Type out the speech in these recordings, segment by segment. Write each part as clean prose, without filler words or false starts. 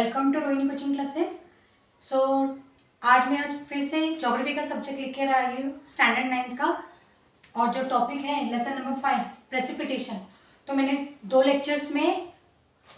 Welcome to Rohini coaching classes. So आज मैं फिर से ज्योग्राफी का सब्जेक्ट लेकर आई हूँ स्टैंडर्ड 9 का, और जो टॉपिक है लेसन नंबर 5 प्रेसिपिटेशन। तो मैंने 2 लेक्चर्स में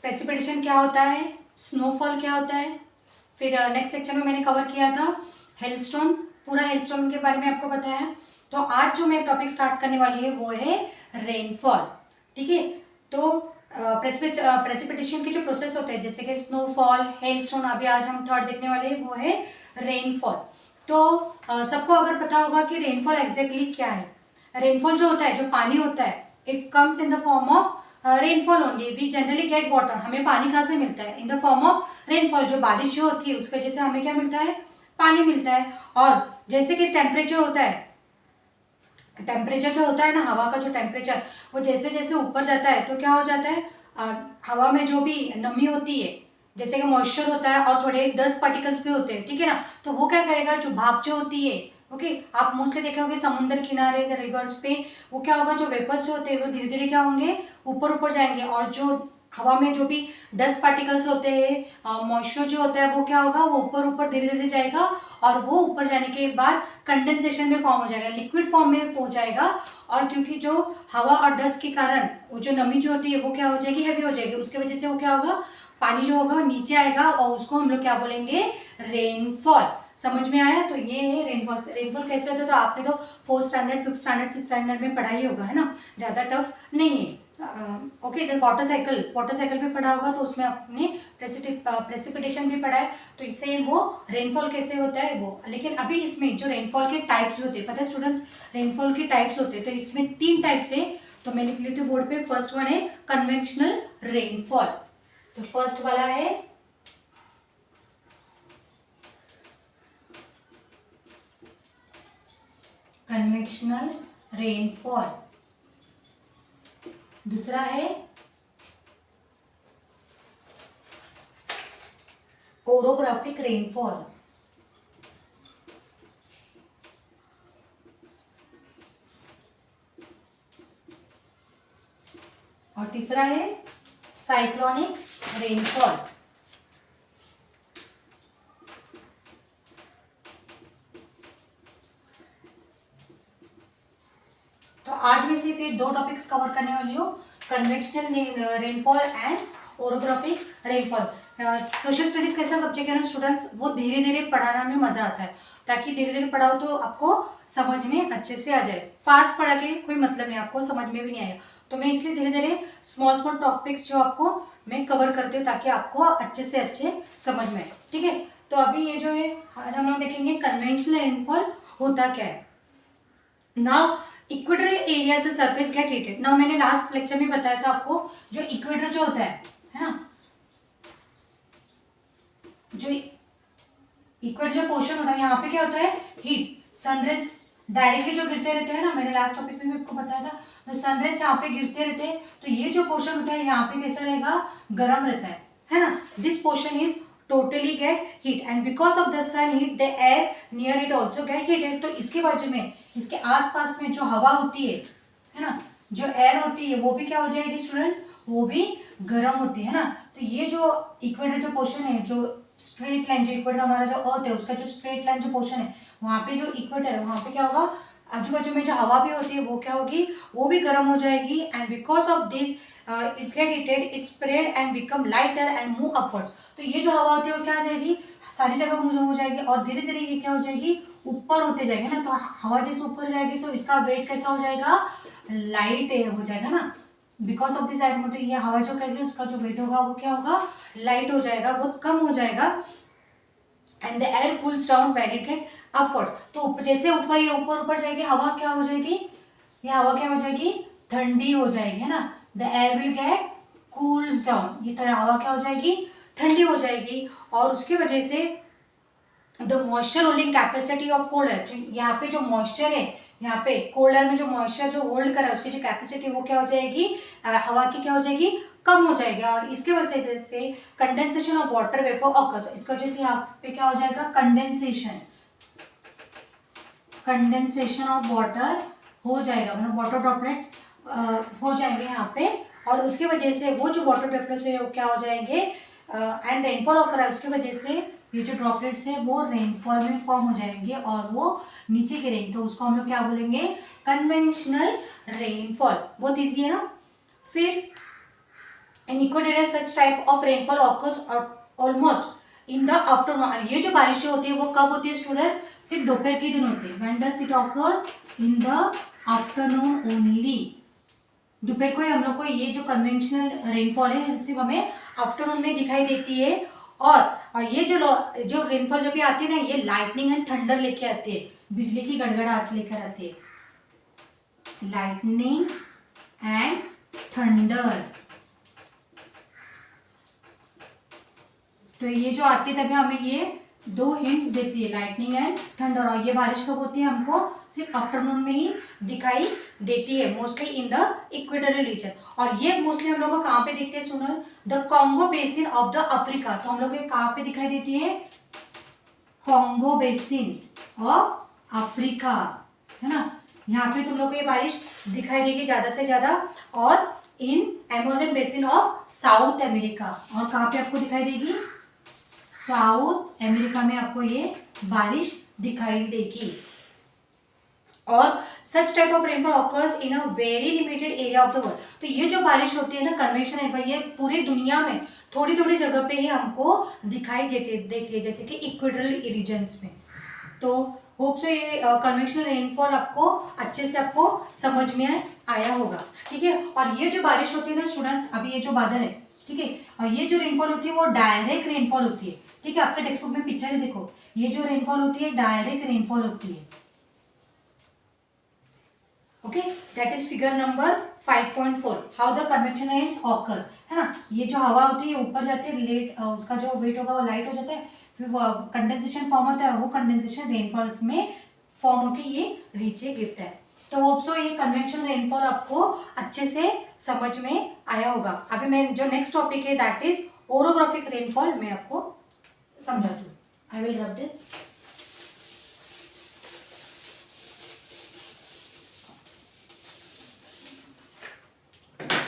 प्रेसिपिटेशन क्या होता है, स्नोफॉल क्या होता है, फिर नेक्स्ट लेक्चर में मैंने कवर किया था हेलस्टोन, पूरा हेलस्टोन के बारे में आपको बताया। तो आज जो मैं टॉपिक स्टार्ट करने वाली है वो है रेनफॉल। ठीक है, तो प्रेसिपिटेशन के जो प्रोसेस होते हैं जैसे कि स्नोफॉल, हेलस्टोन, अभी आज हम थर्ड देखने वाले हैं वो है रेनफॉल। तो सबको अगर पता होगा कि रेनफॉल एग्जैक्टली क्या है। रेनफॉल जो होता है, जो पानी होता है, it comes in the form of rainfall only. We generally get water. हमें पानी कहाँ से मिलता है? In the form of rainfall. जो बारिश जो होती है उसकी वजह से हमें क्या मिलता है? पानी मिलता है। और जैसे कि टेम्परेचर होता है, टेम्परेचर जो होता है ना, हवा का जो टेम्परेचर, वो जैसे जैसे ऊपर जाता है तो क्या हो जाता है, हवा में जो भी नमी होती है, जैसे कि मॉइस्चर होता है और थोड़े डस्ट पार्टिकल्स भी होते हैं, ठीक है ना, तो वो क्या करेगा, जो भाप जो होती है, ओके, आप मोस्टली देखे होंगे समुद्र किनारे, रिवर्स पे, वो क्या होगा, जो वेपर्स जो होते हैं वो धीरे धीरे क्या होंगे, ऊपर ऊपर जाएंगे, और जो हवा में जो भी डस्ट पार्टिकल्स होते हैं, मॉइस्चर जो होता है, वो क्या होगा, वो ऊपर ऊपर धीरे धीरे जाएगा, और वो ऊपर जाने के बाद कंडेंसेशन में फॉर्म हो जाएगा, लिक्विड फॉर्म में हो जाएगा। और क्योंकि जो हवा और डस्ट के कारण वो जो नमी जो होती है वो क्या हो जाएगी, हैवी हो जाएगी, उसके वजह से वो क्या होगा, पानी जो होगा वो नीचे आएगा, और उसको हम लोग क्या बोलेंगे, रेनफॉल। समझ में आया? तो ये है रेनफॉल। रेनफॉल कैसे होता है तो आपने तो 4th standard, 5th standard, 6th standard में पढ़ा ही होगा, है ना, ज़्यादा टफ नहीं है। ओके, इधर वाटर साइकिल भी पढ़ा होगा, तो उसमें आपने प्रेसिपिटेशन भी पढ़ा है, तो इससे वो रेनफॉल कैसे होता है वो। लेकिन अभी इसमें जो रेनफॉल के टाइप्स होते हैं, पता है स्टूडेंट्स, रेनफॉल के टाइप्स होते हैं, तो इसमें 3 टाइप्स है। तो मैं लिख लेती हूँ बोर्ड पे। फर्स्ट वन है कन्वेंशनल रेनफॉल। तो फर्स्ट वाला है कन्वेंशनल रेनफॉल। दूसरा है ओरोग्राफिक रेनफॉल। और तीसरा है साइक्लोनिक रेनफॉल। तो आज मैं सिर्फ ये 2 टॉपिक्स कवर करने वाली हूँ, conventional rainfall and orographic rainfall. Social studies कैसा सब्जेक्ट है ना स्टूडेंट्स, वो धीरे धीरे पढ़ाना में मजा आता है, ताकि धीरे धीरे पढ़ाओ तो आपको समझ में अच्छे से आ जाए। फास्ट पढ़ा के कोई मतलब नहीं, आपको समझ में भी नहीं आएगा। तो मैं इसलिए धीरे धीरे स्मॉल स्मॉल टॉपिक्स जो आपको मैं कवर करती हूँ, ताकि आपको अच्छे से अच्छे समझ में आए। ठीक है, तो अभी ये जो है आज हम लोग देखेंगे कन्वेंशनल रेनफॉल होता क्या है। Now equatorial areas the surface gate heated. Now मैंने लास्ट लेक्चर में बताया था आपको, जो इक्वेटर जो होता है ना, जो इक्वेटर जो पोर्शन होता है, यहाँ पे क्या होता है, हीट, सनरेज डायरेक्टली जो गिरते रहते हैं ना, मैंने लास्ट टॉपिक में आपको बताया था, तो सनरेज यहाँ पे गिरते रहते हैं, तो ये जो पोर्शन होता है यहाँ पे कैसा रहेगा, गर्म रहता है ना। This portion is totally get heat and because of the sun heat the air near it also get heated। तो इसके बाजू में, इसके आसपास में जो हवा होती है ना, जो एयर होती है, वो भी क्या हो जाएगी स्टूडेंट्स, वो भी गर्म होती है ना। तो ये जो इक्वेटर जो पोर्शन है, जो स्ट्रेट लाइन, जो इक्वेटर हमारा जो अर्थ है उसका जो स्ट्रेट लाइन जो पोर्शन है, वहाँ पे जो इक्वेटर है वहाँ पे क्या होगा, आजू बाजू में जो हवा भी होती है वो क्या होगी, वो भी गर्म हो जाएगी। And because of this it's get heated, it's spread and become lighter and move upwards. तो ये जो हवा होती है वो क्या आ जाएगी, सारी जगह मूव हो जाएगी, और धीरे धीरे ये क्या हो जाएगी, ऊपर होते जाएंगे ना। तो हवा जैसे ऊपर जाएगी तो इसका वेट कैसा हो जाएगा, लाइट हो जाएगा ना। बिकॉज ऑफ दिस मतलब ये हवा जो कहेगी उसका जो वेट होगा वो क्या होगा, लाइट हो जाएगा, बहुत कम हो जाएगा। And the air cools down when it get upwards. तो जैसे ऊपर ये ऊपर जाएगी, हवा क्या हो जाएगी, ये हवा क्या हो जाएगी, ठंडी हो जाएगी, है ना। The air will get cools down, ये तरह हवा क्या हो जाएगी, ठंडी हो जाएगी। और उसकी वजह से the moisture holding capacity of cold air, यहाँ पे जो मॉइस्चर है, यहाँ पे कोल्ड एयर में जो मॉइस्चर जो होल्ड करा है उसकी जो कैपेसिटी वो क्या हो जाएगी, हवा की क्या हो जाएगी, कम हो जाएगी। और इसके वजह से condensation of water vapour occurs, इसकी वजह से यहाँ पे क्या हो जाएगा, कंडेंसेशन ऑफ वाटर हो जाएगा, मतलब वाटर ड्रॉपलेट्स हो जाएंगे यहाँ पे। और उसकी वजह से वो जो वाटर ड्रॉपलेट्स है वो क्या हो जाएंगे, एंड रेनफॉल ऑकर है, उसकी वजह से ये जो ड्रॉपलेट्स है वो रेनफॉल में फॉर्म हो जाएंगे और वो नीचे गिरेंगे, तो उसको हम लोग क्या बोलेंगे, कन्वेंशनल रेनफॉल। बहुत ईजी है ना। फिर in equatorial such type of rainfall occurs almost in the afternoon. ये जो बारिश होती है वो कब होती है स्टूडेंट्स, सिर्फ दोपहर के दिन होती है। When does it occurs, in the afternoon only. दोपहर को ही हम लोग को ये जो कन्वेंशनल रेनफॉल है सिर्फ हमें आफ्टरनून में दिखाई देती है। और ये जो रेनफॉल जब भी आती है ना, ये लाइटनिंग एंड थंडर लेके आती है, बिजली की गड़गड़ाहट लेकर आती है, लाइटनिंग एंड थंडर। तो ये जो आती है तभी हमें ये दो हिंट्स देती है, लाइटनिंग एंड थंडर। और ये बारिश कब होती है, हमको सिर्फ आफ्टरनून में ही दिखाई देती है, mostly in the equatorial region. और ये मोस्टली हम लोग को कहाँ पे दिखते हैं सुनर, the Congo basin of the Africa. तो हम लोग को कहाँ पे दिखाई देती है, कॉन्गो बेसिन ऑफ अफ्रीका, है ना। यहाँ पे तुम लोग को ये बारिश दिखाई देगी ज्यादा से ज्यादा। और in Amazon basin of South America, और कहाँ पे आपको दिखाई देगी, साउथ अमेरिका में आपको ये बारिश दिखाई देगी। और सच type of rainfall occurs in a very limited area of the world. तो ये जो बारिश होती है ना, कन्वेंशनल रेनफॉल, ये पूरी दुनिया में थोड़ी थोड़ी जगह पे ही हमको दिखाई देती है, जैसे कि इक्वेटोरियल रीजन्स में। तो होप सो ये कन्वेंशनल रेनफॉल आपको अच्छे से आपको समझ में आया होगा, ठीक है। और ये जो बारिश होती है ना स्टूडेंट्स, अभी ये जो बादल है, ठीक है, और ये जो रेनफॉल होती है वो डायरेक्ट रेनफॉल होती है, ठीक है। आपके टेक्स्ट बुक में पिक्चर देखो, ये जो रेनफॉल होती है डायरेक्ट रेनफॉल होती है, okay. That is figure number 5.4, how the convection is occur, है ना। ये जो हवा होती है ऊपर जाती है, लेट उसका जो वेट होगा वो लाइट हो जाता है, फिर कंडेंसेशन फॉर्म होता है, वो कंडेंसेशन रेनफॉल में फॉर्म होकर ये नीचे गिरता है। तो होप सो ये कन्वेक्शन रेनफॉल आपको अच्छे से समझ में आया होगा। अभी मैं जो नेक्स्ट टॉपिक है दैट इज ओरोग्राफिक रेनफॉल, मैं आपको समझाती हूँ। I will rub this.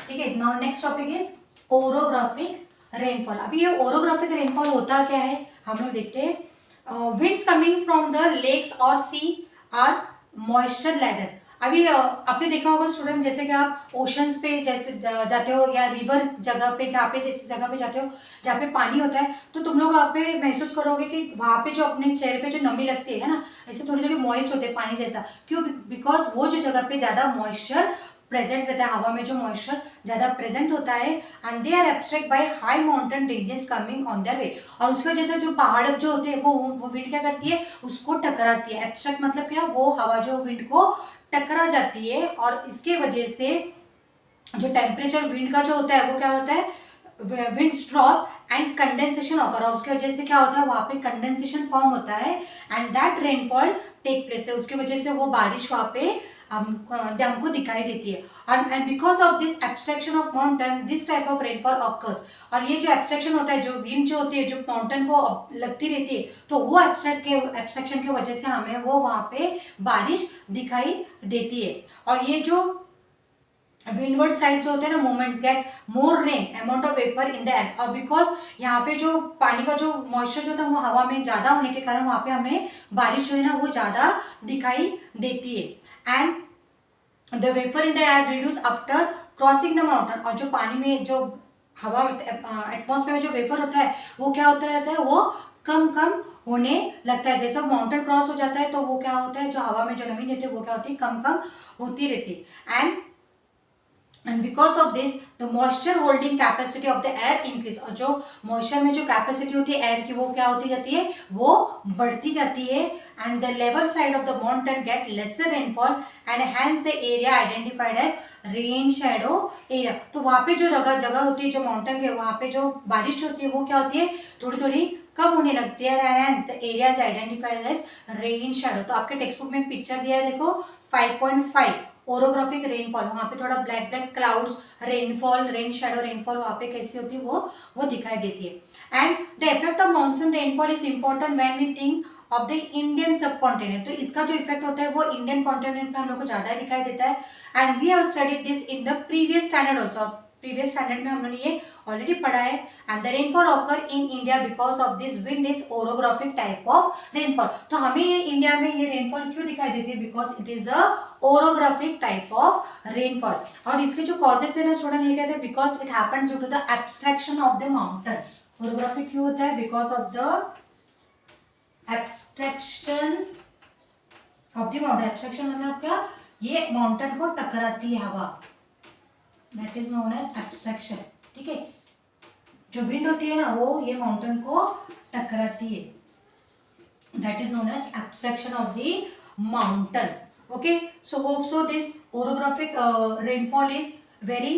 ठीक है, now next topic is orographic rainfall. अभी ये ओरोग्राफिक रेनफॉल होता क्या है हम लोग देखते हैं। Winds coming from the lakes और सी आर मॉइस्चर लैडर। अभी आपने देखा होगा स्टूडेंट, जैसे कि आप ओशंस पे जैसे जाते हो या रिवर जगह पे, जहाँ पे जैसे जगह पे जाते हो जहाँ पे पानी होता है, तो तुम लोग वहाँ पे महसूस करोगे कि वहाँ पे जो अपने चेहरे पे जो नमी लगती है ना, ऐसे थोड़ी थोड़ी मॉइस्ट होते हैं पानी जैसा। क्यों? बिकॉज वो जो जगह पे ज़्यादा मॉइस्चर प्रेजेंट रहता है, हवा में जो मॉइस्चर ज्यादा प्रेजेंट होता है, and they are abstract by high mountain ranges coming on their way. और उसकी वजह से जो पहाड़ जो होते हैं वो विंड क्या करती है, उसको टकराती है। एब्स्ट्रैक्ट मतलब क्या, वो हवा जो विंड को टकरा जाती है, और इसके वजह से जो टेम्परेचर विंड का जो होता है वो क्या होता है, wind drop and condensation occur. उसकी वजह से क्या होता है, वहाँ पे कंडेंसेशन फॉर्म होता है, and that rainfall take place है। उसकी वजह से वो बारिश वहाँ पे हमको दिखाई देती है। And because of this abstraction of mountain this type of rainfall occurs. और ये जो एब्स्ट्रैक्शन होता है, जो विंड जो होती है जो माउंटेन को लगती रहती है, तो वो एब्स्ट्रैक्शन की वजह से हमें वो वहाँ पे बारिश दिखाई देती है। और ये जो विंडवर्ड साइड जो होते हैं ना, moments get more rain amount of vapour in the air. और बिकॉज यहाँ पे जो पानी का जो मॉइस्चर जो था वो हवा में ज्यादा होने के कारण वहाँ पे हमें बारिश जो है ना वो ज्यादा दिखाई देती है। And the vapour in the air reduce after crossing the mountain. और जो पानी में जो हवा एटमॉस्फेयर में जो वेपर होता है वो क्या होता है, वो कम कम होने लगता है। जैसे माउंटेन क्रॉस हो जाता है तो वो क्या होता है, जो हवा में जो नमी रहती है वो क्या होती है, कम कम होती रहती है। And because of this the moisture holding capacity of the air increase. और जो मॉइस्चर में जो कैपेसिटी होती है एयर की वो क्या होती जाती है, वो बढ़ती जाती है। And the level side of the mountain get lesser rainfall and hence the area identified as rain shadow area. तो वहाँ पे जो जगह होती है जो माउंटेन के, वहाँ पे जो बारिश होती है वो क्या होती है, थोड़ी थोड़ी कम होने लगती है। And hence the area is identified as rain shadow. तो आपके टेक्स्ट बुक में एक पिक्चर दिया है, देखो 5.5 ओरोग्राफिक रेनफॉल। वहाँ पे थोड़ा black black clouds, rainfall, rain shadow rainfall वहाँ पे कैसी होती है वो दिखाई देती है। And the effect of monsoon rainfall is important when we think of the Indian subcontinent. तो इसका जो इफेक्ट होता है वो इंडियन कॉन्टिनेंट पे हम लोग को ज्यादा दिखाई देता है। And we have studied this in the previous standard also. Previous standard में हम लोगों ने ये ऑलरेडी पढ़ा है. And the rainfall occur in India because of this wind is orographic type of rainfall. तो हमें ये इंडिया में ये रेनफॉल क्यों दिखाई देती है? Because it is a orographic type of rainfall. और इसके जो कॉजेस है ना स्टूडेंट, ये कहते हैं because it happens due to the abstraction of the mountain. Orographic क्यों होता है? Because of the abstraction of the mountain. Abstraction मतलब क्या? ये माउंटेन को टकराती है हवा, that is known as abstraction. ठीक है, जो विंड होती है ना वो ये माउंटेन को टकराती है, that is known as abstraction of the mountain. Okay, so hope so this orographic rainfall is very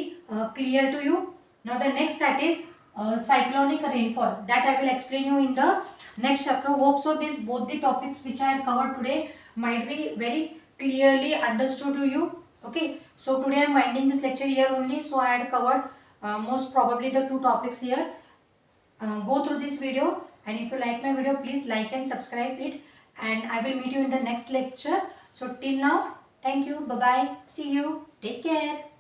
clear to you. Now the next that is cyclonic rainfall, that I will explain you in the next chapter. Hope so this both the topics which I have covered today might be very clearly understood to you. Okay, so today I am winding this lecture here only. So I had covered most probably the two topics here. Go through this video, and if you like my video, please like and subscribe it, and I will meet you in the next lecture. So till now, thank you, bye bye, see you, take care.